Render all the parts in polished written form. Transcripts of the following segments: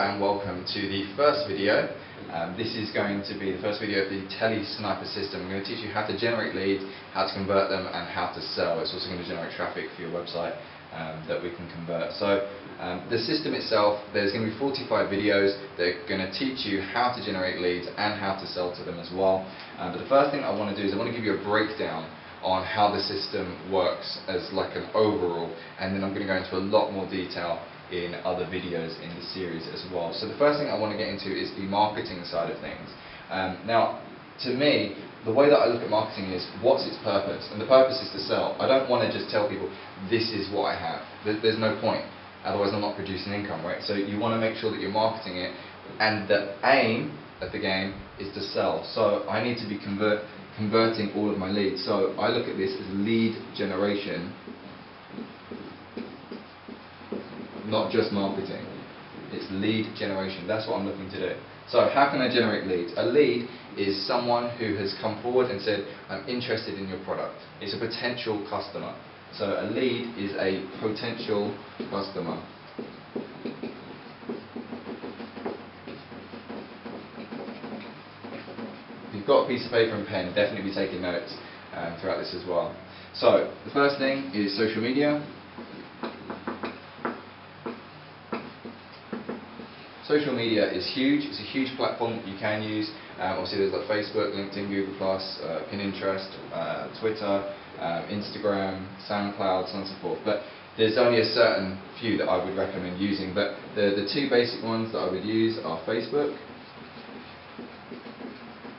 and welcome to the first video. This is going to be the first video of the Tele-Sniper system. I'm going to teach you how to generate leads, how to convert them, and how to sell. It's also going to generate traffic for your website that we can convert. So the system itself, there's going to be 45 videos that are going to teach you how to generate leads and how to sell to them as well. But the first thing I want to do is I want to give you a breakdown on how the system works as like an overall, and then I'm going to go into a lot more detail in other videos in the series as well. So the first thing I want to get into is the marketing side of things. Now, to me, the way that I look at marketing is what's its purpose, and the purpose is to sell. I don't want to just tell people this is what I have. There's no point, otherwise I'm not producing income, right? So you want to make sure that you're marketing it, and the aim of the game is to sell. So I need to be converting all of my leads. So I look at this as lead generation, not just marketing. It's lead generation. That's what I'm looking to do. So how can I generate leads? A lead is someone who has come forward and said, I'm interested in your product. It's a potential customer. So a lead is a potential customer. If you've got a piece of paper and pen, definitely be taking notes throughout this as well. So the first thing is social media. Social media is huge. It's a huge platform that you can use. Obviously there's like Facebook, LinkedIn, Google+, Pinterest, Twitter, Instagram, SoundCloud, so on and so forth. But there's only a certain few that I would recommend using. But the two basic ones that I would use are Facebook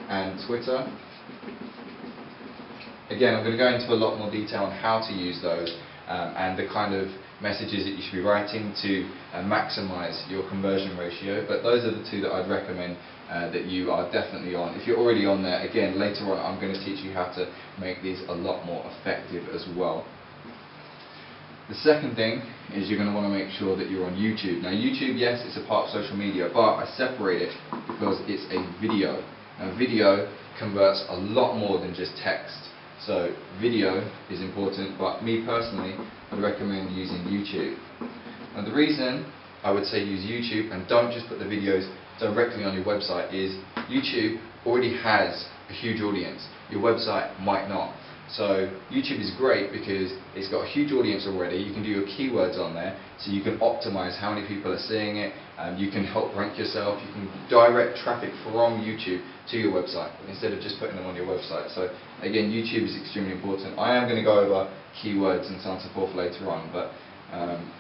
and Twitter. Again, I'm going to go into a lot more detail on how to use those and the kind of messages that you should be writing to maximize your conversion ratio. But those are the two that I'd recommend that you are definitely on. If you're already on there, again, later on I'm going to teach you how to make these a lot more effective as well. The second thing is you're going to want to make sure that you're on YouTube. Now YouTube, yes, it's a part of social media, but I separate it because it's a video. Now video converts a lot more than just text. So video is important, but me personally, I'd recommend using YouTube. Now the reason I would say use YouTube and don't just put the videos directly on your website is YouTube already has a huge audience. Your website might not. So YouTube is great because it's got a huge audience already. You can do your keywords on there, so you can optimize how many people are seeing it. You can help rank yourself. You can direct traffic from YouTube to your website instead of just putting them on your website. So again, YouTube is extremely important. I am going to go over keywords and so on and so forth later on. But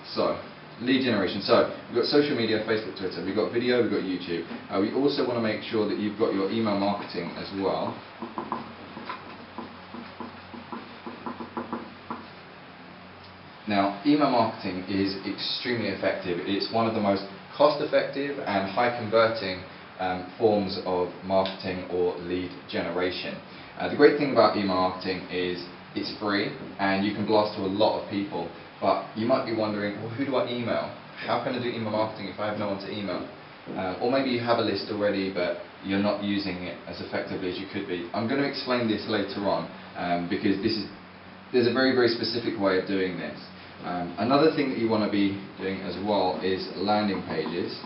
so lead generation. So we've got social media, Facebook, Twitter. We've got video. We've got YouTube. We also want to make sure that you've got your email marketing as well. Now, email marketing is extremely effective. It's one of the most cost-effective and high-converting forms of marketing or lead generation. The great thing about email marketing is it's free and you can blast to a lot of people. But you might be wondering, well, who do I email? How can I do email marketing if I have no one to email? Or maybe you have a list already, but you're not using it as effectively as you could be. I'm going to explain this later on because there's a very, very specific way of doing this. Another thing that you want to be doing as well is landing pages.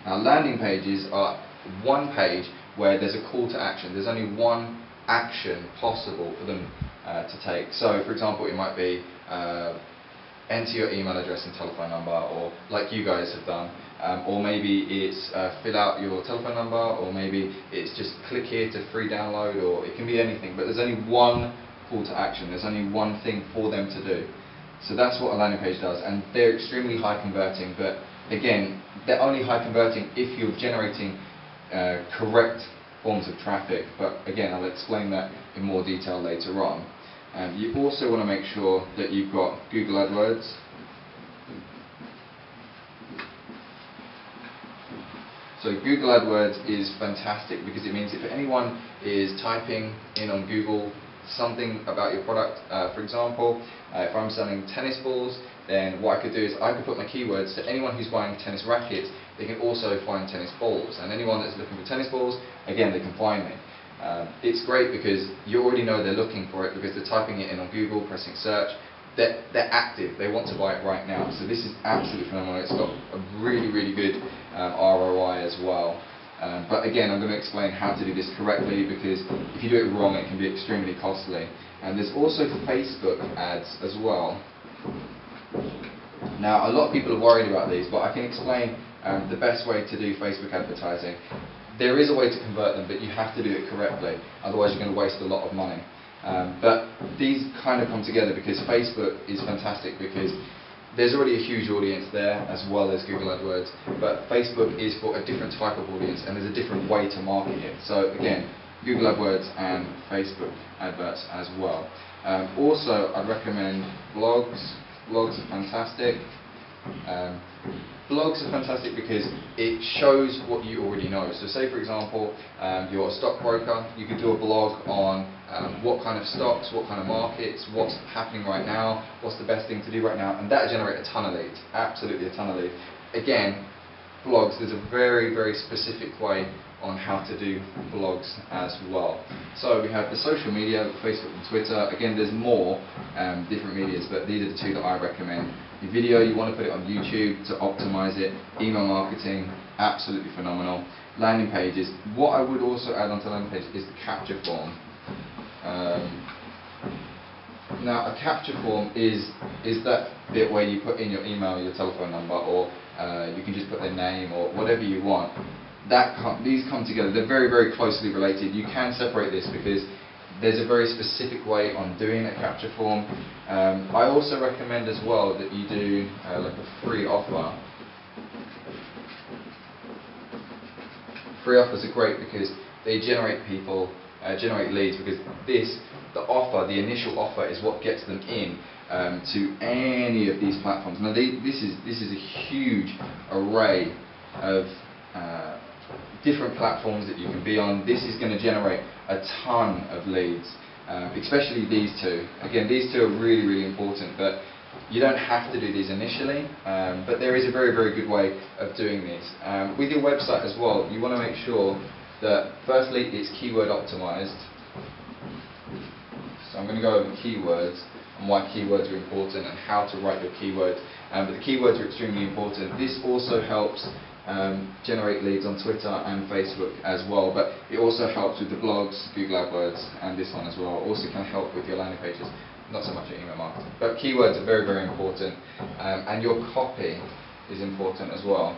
Now landing pages are one page where there's a call to action. There's only one action possible for them to take. So for example, it might be enter your email address and telephone number, or like you guys have done, or maybe it's fill out your telephone number, or maybe it's just click here to free download, or it can be anything, but there's only one call to action. There's only one thing for them to do. So that's what a landing page does, and they're extremely high converting, but again, they're only high converting if you're generating correct forms of traffic. But again, I'll explain that in more detail later on. You also want to make sure that you've got Google AdWords. So Google AdWords is fantastic because it means if anyone is typing in on Google something about your product, for example, if I'm selling tennis balls, then what I could do is I could put my keywords to anyone who's buying tennis rackets. They can also find tennis balls, and anyone that's looking for tennis balls, again, they can find me. It's great because you already know they're looking for it because they're typing it in on Google, pressing search. they're active, they want to buy it right now. So this is absolutely phenomenal. It's got a really, really good ROI as well. But again, I'm going to explain how to do this correctly, because if you do it wrong, it can be extremely costly. And there's also Facebook ads as well. Now, a lot of people are worried about these, but I can explain the best way to do Facebook advertising. There is a way to convert them, but you have to do it correctly, otherwise you're going to waste a lot of money. But these kind of come together because Facebook is fantastic, because there's already a huge audience there as well as Google AdWords, but Facebook is for a different type of audience and there's a different way to market it. So again, Google AdWords and Facebook adverts as well. Also, I'd recommend blogs. Blogs are fantastic. Blogs are fantastic because it shows what you already know. So say for example, you're a stockbroker, you could do a blog on what kind of stocks, what kind of markets, what's happening right now, what's the best thing to do right now, and that generate a ton of leads, absolutely a ton of leads. Again, blogs, there's a very, very specific way on how to do blogs as well. So we have the social media, Facebook and Twitter. Again, there's more different medias, but these are the two that I recommend. Your video, you want to put it on YouTube to optimize it. Email marketing, absolutely phenomenal. Landing pages. What I would also add onto landing page is the capture form. Now, a capture form is that bit where you put in your email, your telephone number, or you can just put their name or whatever you want. These come together. They're very, very closely related. You can separate this because there's a very specific way on doing a capture form. I also recommend as well that you do like a free offer. Free offers are great because they generate people, generate leads, because the initial offer is what gets them in to any of these platforms. Now this is a huge array of different platforms that you can be on. This is going to generate a ton of leads, especially these two. Again, these two are really, really important, but you don't have to do these initially, but there is a very, very good way of doing these. With your website as well, you want to make sure that firstly it's keyword optimized. So I'm going to go over keywords and why keywords are important and how to write your keywords. But the keywords are extremely important. This also helps generate leads on Twitter and Facebook as well, but it also helps with the blogs, Google AdWords, and this one as well. Also can help with your landing pages, not so much your email marketing. But keywords are very, very important, and your copy is important as well.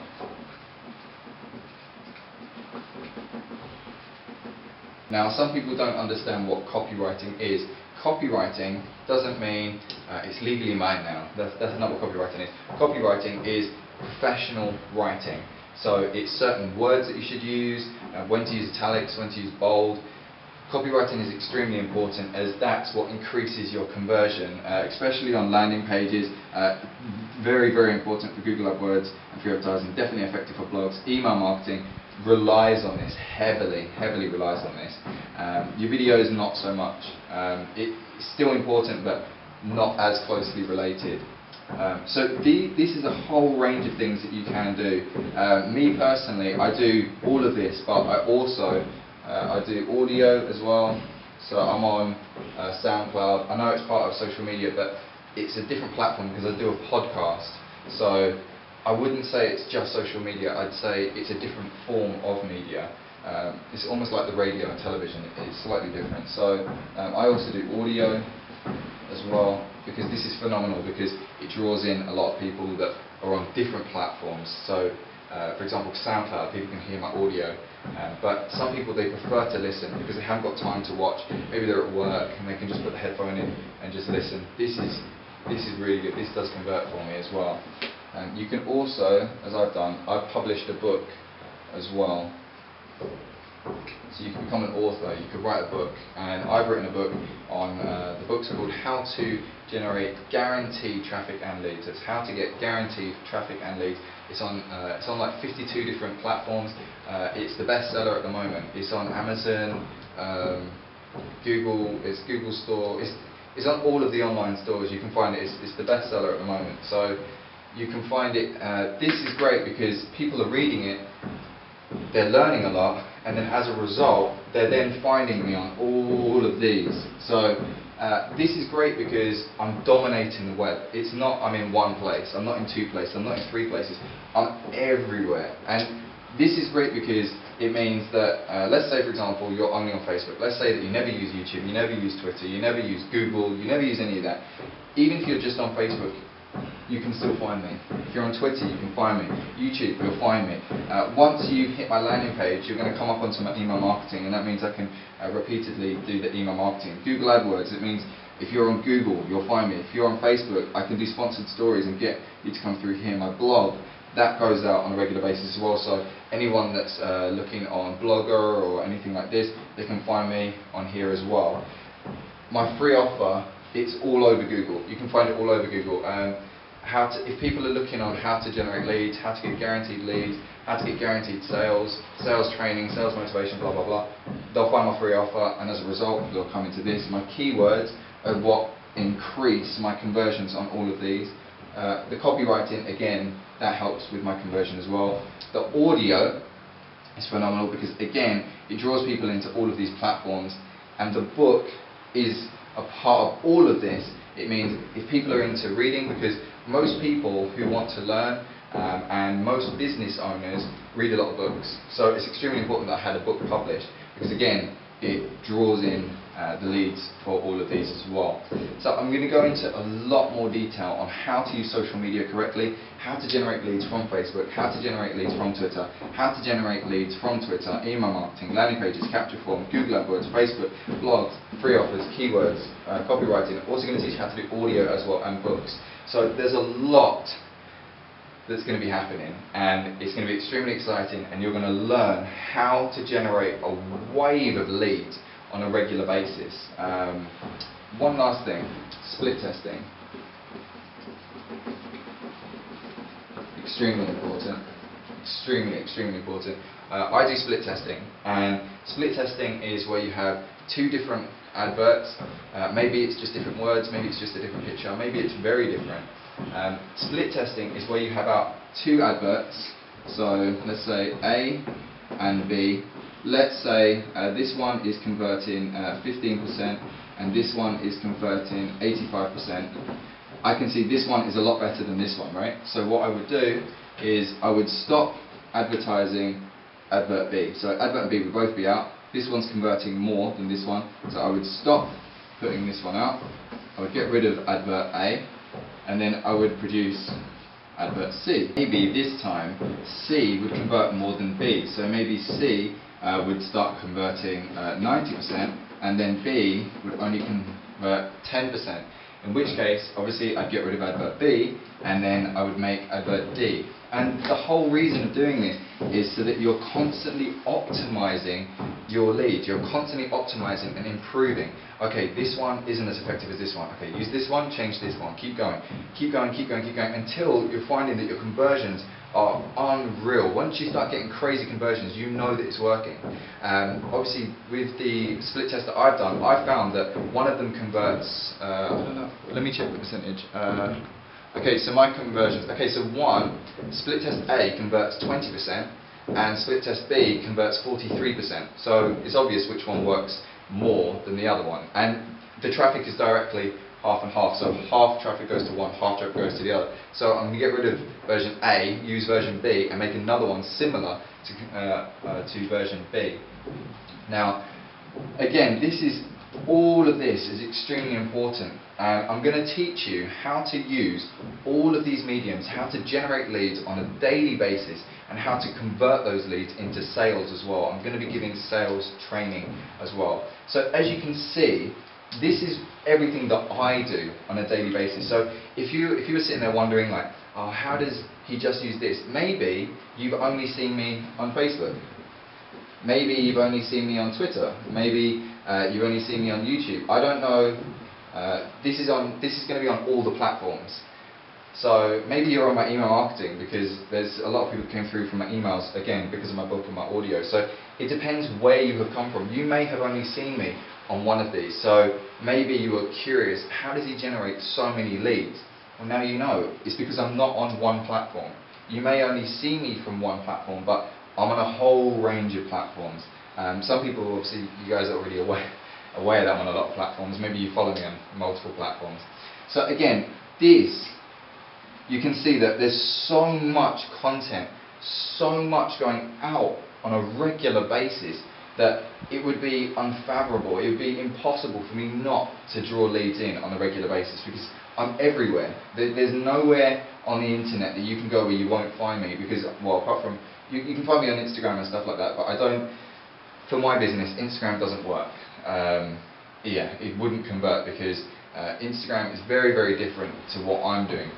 Now, some people don't understand what copywriting is. Copywriting doesn't mean it's legally mine now. That's not what copywriting is. Copywriting is professional writing. So it's certain words that you should use, when to use italics, when to use bold. Copywriting is extremely important, as that's what increases your conversion, especially on landing pages. Very, very important for Google AdWords and free advertising. Definitely effective for blogs. Email marketing relies on this, heavily relies on this. Your videos, not so much. It's still important, but not as closely related. So this is a whole range of things that you can do. Me personally, I do all of this, but I also I do audio as well. So I'm on SoundCloud. I know it's part of social media, but it's a different platform because I do a podcast. So I wouldn't say it's just social media. I'd say it's a different form of media. It's almost like the radio and television. It's slightly different. So I also do audio as well, because this is phenomenal, because it draws in a lot of people that are on different platforms. So for example, SoundCloud, people can hear my audio, but some people, they prefer to listen because they haven't got time to watch. Maybe they're at work and they can just put the headphone in and just listen. This is really good. This does convert for me as well. You can also, as I've done, I've published a book as well. So you can become an author, you could write a book, and I've written a book on, the book's called How to Generate Guaranteed Traffic and Leads. It's how to get guaranteed traffic and leads. It's on like 52 different platforms. It's the bestseller at the moment. It's on Amazon, Google, it's Google Store, it's on all of the online stores. You can find it, it's the bestseller at the moment. So you can find it. This is great because people are reading it, they're learning a lot, and then as a result, they're then finding me on all of these. So this is great because I'm dominating the web. It's not I'm in one place, I'm not in two places, I'm not in three places, I'm everywhere. And this is great because it means that, let's say for example, you're only on Facebook. Let's say that you never use YouTube, you never use Twitter, you never use Google, you never use any of that. Even if you're just on Facebook, you can still find me. If you're on Twitter, you can find me. YouTube, you'll find me. Once you've hit my landing page, you're going to come up onto my email marketing, and that means I can repeatedly do the email marketing. Google AdWords, it means if you're on Google, you'll find me. If you're on Facebook, I can do sponsored stories and get you to come through here. My blog, that goes out on a regular basis as well, so anyone that's looking on Blogger or anything like this, they can find me on here as well. My free offer, it's all over Google. You can find it all over Google. If people are looking on how to generate leads, how to get guaranteed leads, how to get guaranteed sales, sales training, sales motivation, blah blah blah, they'll find my free offer, and as a result they'll come into this. My keywords are what increase my conversions on all of these. The copywriting, again, that helps with my conversion as well. The audio is phenomenal because, again, it draws people into all of these platforms, and the book is a part of all of this. It means if people are into reading, because most people who want to learn and most business owners read a lot of books, so it's extremely important that I had a book published because, again, it draws in the leads for all of these as well. So I'm going to go into a lot more detail on how to use social media correctly, how to generate leads from Facebook, how to generate leads from Twitter, how to generate leads from Twitter, email marketing, landing pages, capture form, Google AdWords, Facebook, blogs, free offers, keywords, copywriting. I'm also going to teach you how to do audio as well and books. So there's a lot that's going to be happening, and it's going to be extremely exciting, and you're going to learn how to generate a wave of leads on a regular basis. One last thing, split testing. Extremely important. Extremely important. I do split testing, and split testing is where you have two different adverts. Maybe it's just different words, maybe it's just a different picture, maybe it's very different. Split testing is where you have out two adverts, so let's say A and B. Let's say this one is converting 15% and this one is converting 85%. I can see this one is a lot better than this one, right? So what I would do is I would stop advertising advert B. So advert B would both be out. This one's converting more than this one, so I would stop putting this one out. I would get rid of advert A, and then I would produce advert C. Maybe this time C would convert more than B, so maybe C would start converting 90%, and then B would only convert 10%. In which case, obviously, I'd get rid of advert B, and then I would make advert D. And the whole reason of doing this is so that you're constantly optimizing your lead. You're constantly optimizing and improving. Okay, this one isn't as effective as this one. Okay, use this one, change this one. Keep going, until you're finding that your conversions are unreal. Once you start getting crazy conversions, you know that it's working. Obviously, with the split test that I've done, I've found that one of them converts, I don't know, let me check the percentage. Okay, so my conversions, so one, split test A converts 20%, and split test B converts 43%. So it's obvious which one works more than the other one. And the traffic is directly half and half, so half traffic goes to one, half traffic goes to the other. So I'm going to get rid of version A, use version B, and make another one similar to version B. Now, again, all of this is extremely important, and I'm going to teach you how to use all of these mediums, how to generate leads on a daily basis, and how to convert those leads into sales as well. I'm going to be giving sales training as well. So as you can see, this is everything that I do on a daily basis. So if you were sitting there wondering like, oh, how does he just use this? Maybe you've only seen me on Facebook. Maybe you've only seen me on Twitter. Maybe you've only seen me on YouTube. I don't know. This is going to be on all the platforms. So maybe you're on my email marketing, because there's a lot of people that came through from my emails, again, because of my book and my audio. So it depends where you have come from. You may have only seen me on one of these. So maybe you were curious, how does he generate so many leads? Well, now you know. It's because I'm not on one platform. You may only see me from one platform, but I'm on a whole range of platforms. Some people, obviously, you guys are already aware that I'm on a lot of platforms. Maybe you follow me on multiple platforms. So again, you can see that there's so much content, so much going out on a regular basis that it would be unfathomable, it would be impossible for me not to draw leads in on a regular basis, because I'm everywhere. There's nowhere on the internet that you can go where you won't find me, because, well, apart from, you can find me on Instagram and stuff like that, but I don't, for my business, Instagram doesn't work. Yeah, it wouldn't convert, because Instagram is very, very different to what I'm doing.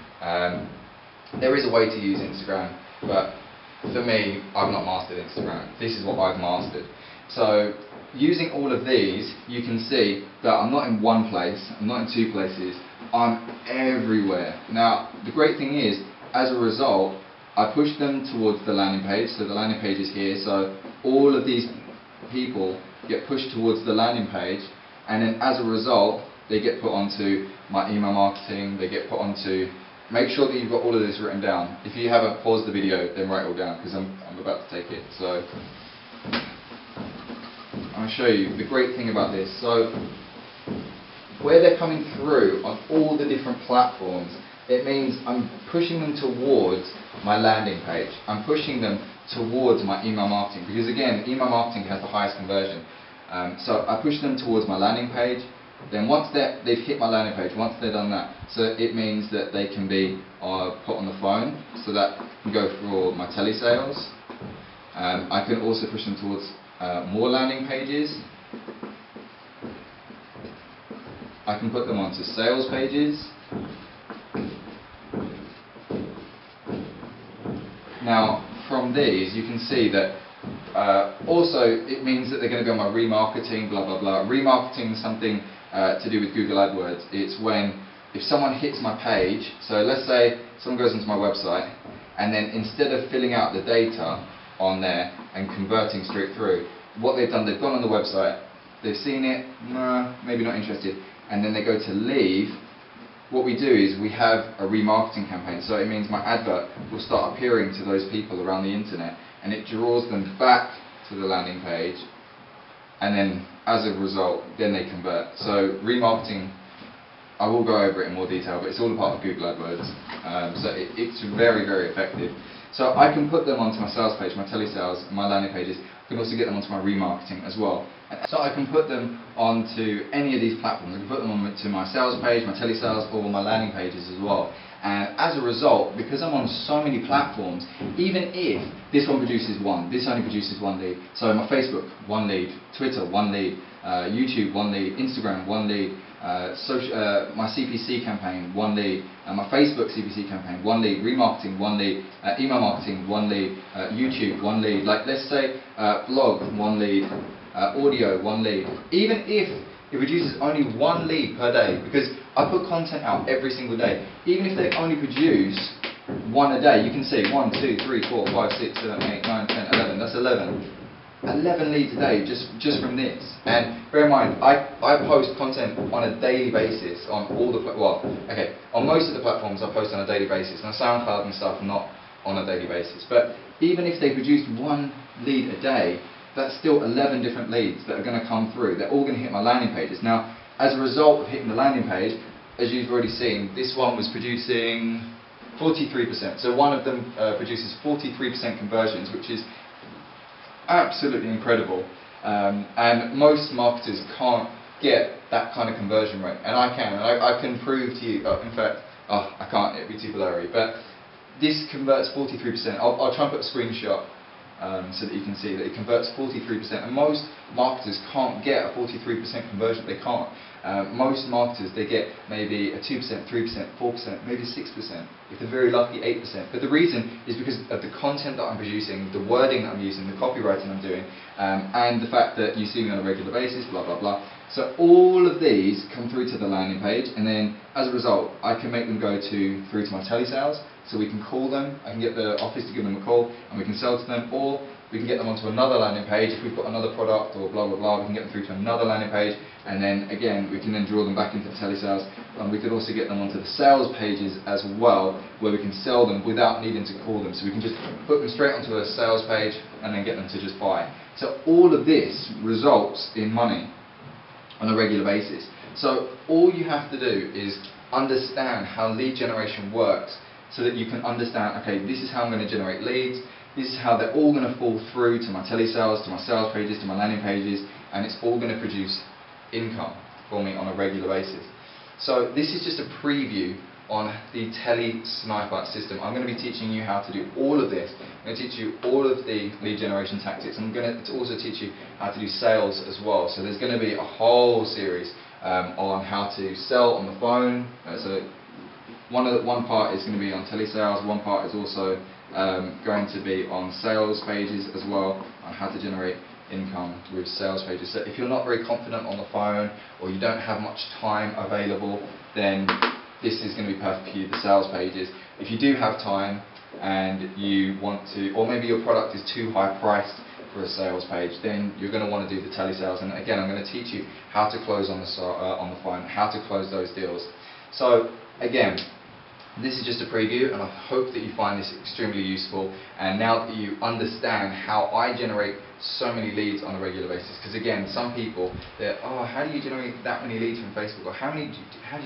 There is a way to use Instagram, but for me, I've not mastered Instagram. This is what I've mastered. So, using all of these, you can see that I'm not in one place, I'm not in two places, I'm everywhere. Now, the great thing is, as a result, I push them towards the landing page, so the landing page is here, so all of these people get pushed towards the landing page, and then as a result, they get put onto my email marketing, they get put onto, make sure that you've got all of this written down. If you haven't, pause the video, then write it all down, because I'm about to take it. So, I'll show you the great thing about this. So, where they're coming through on all the different platforms, it means I'm pushing them towards my landing page. I'm pushing them towards my email marketing, because again, email marketing has the highest conversion. So I push them towards my landing page. Then once they've hit my landing page, once they've done that, so it means that they can be put on the phone, so that can go for my telesales. I can also push them towards more landing pages. I can put them onto sales pages. Now, from these, you can see that also it means that they're going to be on my remarketing, blah blah blah. Remarketing is something to do with Google AdWords. It's when, if someone hits my page, so let's say someone goes onto my website, and then instead of filling out the data on there and converting straight through, what they've done, they've gone on the website, they've seen it, nah, maybe not interested, and then they go to leave. What we do is we have a remarketing campaign, so it means my advert will start appearing to those people around the internet, and it draws them back to the landing page, and then as a result, then they convert. So remarketing, I will go over it in more detail, but it's all a part of Google AdWords, so it's very, very effective. So I can put them onto my sales page, my telesales, my landing pages. I can also get them onto my remarketing as well. So I can put them onto any of these platforms. I can put them onto my sales page, my telesales, or my landing pages as well. And as a result, because I'm on so many platforms, even if this one produces one, this only produces one lead. So my Facebook, one lead, Twitter, one lead, YouTube, one lead, Instagram, one lead, my CPC campaign, one lead, my Facebook CPC campaign, one lead, remarketing, one lead, email marketing, one lead, YouTube, one lead, like let's say blog, one lead, audio, one lead. Even if it produces only one lead per day, because I put content out every single day, even if they only produce one a day, you can see 1, 2, 3, 4, 5, 6, 7, 8, 9, 10, 11, that's 11. 11 leads a day just from this. And bear in mind, I post content on a daily basis on all the, on most of the platforms I post on a daily basis. Now SoundCloud and stuff, not on a daily basis. But even if they produced one lead a day, that's still 11 different leads that are going to come through. They're all going to hit my landing pages. Now, as a result of hitting the landing page, as you've already seen, this one was producing 43%. So one of them produces 43% conversions, which is absolutely incredible. And most marketers can't get that kind of conversion rate. And I can. And I can prove to you, in fact, I can't, it'd be too blurry. But this converts 43%. I'll try and put a screenshot so that you can see that it converts 43%, and most marketers can't get a 43% conversion. They can't. Most marketers, they get maybe a 2%, 3%, 4%, maybe 6%, if they're very lucky 8%. But the reason is because of the content that I'm producing, the wording that I'm using, the copywriting I'm doing, and the fact that you see me on a regular basis, blah blah blah. So all of these come through to the landing page, and then as a result I can make them go through to my telesales. So we can call them, I can get the office to give them a call, and we can sell to them, or we can get them onto another landing page. If we've got another product or blah blah blah, we can get them through to another landing page, and then again we can then draw them back into the telesales, and we could also get them onto the sales pages as well, where we can sell them without needing to call them. So we can just put them straight onto a sales page and then get them to just buy. So all of this results in money on a regular basis. So all you have to do is understand how lead generation works, so that you can understand, okay, this is how I'm going to generate leads, this is how they're all going to fall through to my telesales, to my sales pages, to my landing pages, and it's all going to produce income for me on a regular basis. So this is just a preview on the TeleSniper system. I'm going to be teaching you how to do all of this. I'm going to teach you all of the lead generation tactics. I'm going to also teach you how to do sales as well. So there's going to be a whole series on how to sell on the phone. So one part is going to be on telesales, one part is also going to be on sales pages as well, on how to generate income with sales pages. So if you're not very confident on the phone, or you don't have much time available, then this is going to be perfect for you, the sales pages. If you do have time and you want to, or maybe your product is too high priced for a sales page, then you're going to want to do the telesales. And again, I'm going to teach you how to close on the phone, how to close those deals. So again, this is just a preview, and I hope that you find this extremely useful. And now that you understand how I generate so many leads on a regular basis, because again, some people, they're, oh, how do you generate that many leads from Facebook, or how do you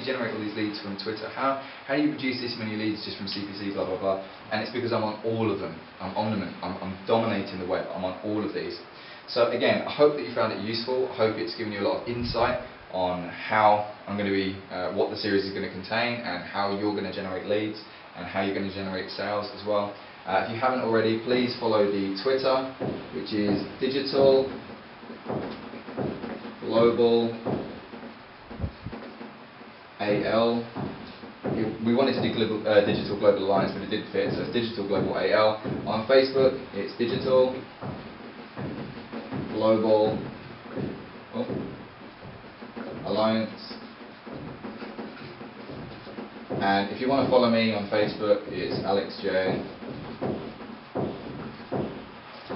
generate all these leads from Twitter? How do you produce this many leads just from CPC, blah blah blah? And it's because I'm on all of them. I'm on them. I'm dominating the web. I'm on all of these. So again, I hope that you found it useful. I hope it's given you a lot of insight on how I'm going to be, what the series is going to contain, and how you're going to generate leads, and how you're going to generate sales as well. If you haven't already, please follow the Twitter, which is Digital Global AL. We wanted to do Digital Global Alliance, but it didn't fit, so it's Digital Global AL. On Facebook, it's Digital Global Alliance. And if you want to follow me on Facebook, it's Alex J.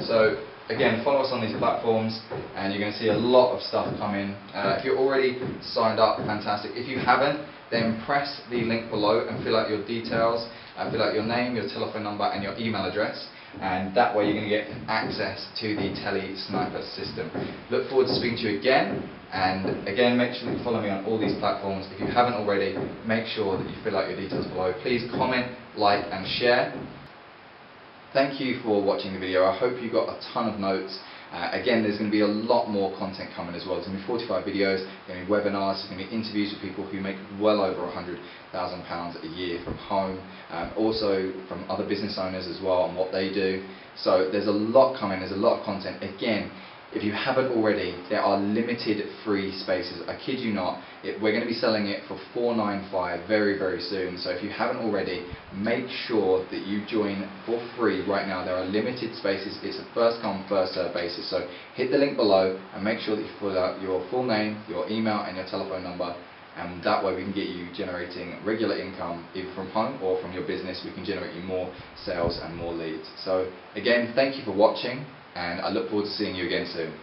So again, follow us on these platforms, and you're going to see a lot of stuff coming. If you're already signed up, fantastic. If you haven't, then press the link below and fill out your details. Fill out your name, your telephone number, and your email address. And that way you're going to get access to the TeleSniper system. Look forward to speaking to you again. And again, make sure that you follow me on all these platforms. If you haven't already, make sure that you fill out your details below. Please comment, like, and share. Thank you for watching the video. I hope you got a ton of notes. Again, there's going to be a lot more content coming as well. There's going to be 45 videos, there's going to be webinars, there's going to be interviews with people who make well over £100,000 a year from home, also from other business owners as well, and what they do. So there's a lot coming, there's a lot of content. Again, if you haven't already, there are limited free spaces. I kid you not, we're going to be selling it for $495 very, very soon. So if you haven't already, make sure that you join for free right now. There are limited spaces. It's a first come, first served basis. So hit the link below and make sure that you fill out your full name, your email, and your telephone number. And that way we can get you generating regular income either from home or from your business. We can generate you more sales and more leads. So again, thank you for watching, and I look forward to seeing you again soon.